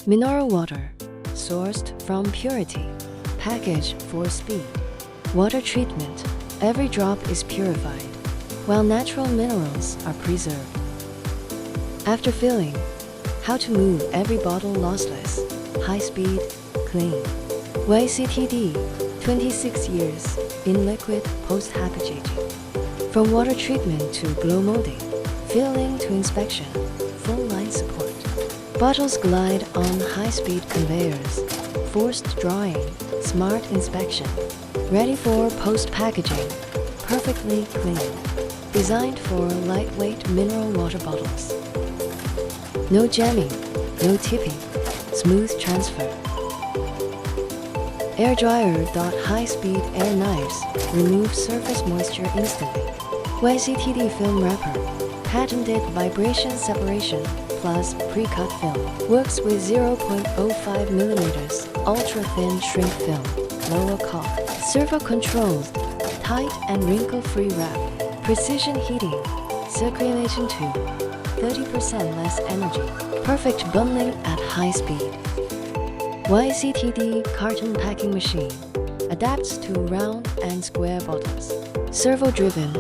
Mineral water, sourced from purity, packaged for speed. Water treatment, every drop is purified, while natural minerals are preserved. After filling, how to move every bottle lossless, high speed, clean. YCTD, 26 years in liquid post-packaging. From water treatment to blow molding, filling to inspection, full line support. Bottles glide on high-speed conveyors, forced drying, smart inspection. Ready for post-packaging, perfectly clean. Designed for lightweight mineral water bottles. No jamming, no tipping, smooth transfer. Air dryer. High-speed air knives remove surface moisture instantly. YCTD film wrapper, patented vibration separation plus pre-cut film. Works with 0.05 millimeters ultra-thin shrink film. Lower cost. Servo controls, tight and wrinkle-free wrap. Precision heating, circulation tube, 30% less energy. Perfect bundling at high speed. YCTD carton packing machine adapts to round and square bottles. Servo-driven,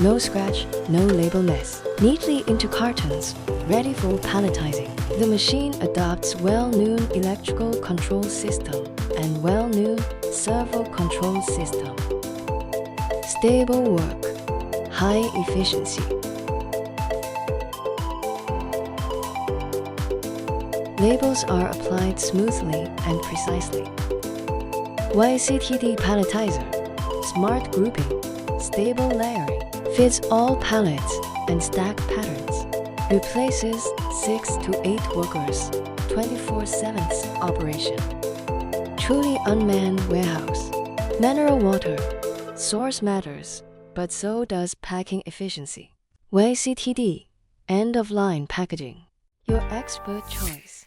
no scratch, no label mess. Neatly into cartons, ready for palletizing. The machine adopts well-known electrical control system and well-known servo control system. Stable work, high efficiency. Labels are applied smoothly and precisely. YCTD palletizer, smart grouping, stable layering, fits all pallets and stack patterns. Replaces 6 to 8 workers, 24/7 operation. Truly unmanned warehouse. Mineral water, source matters, but so does packing efficiency. YCTD, end-of-line packaging. Your expert choice.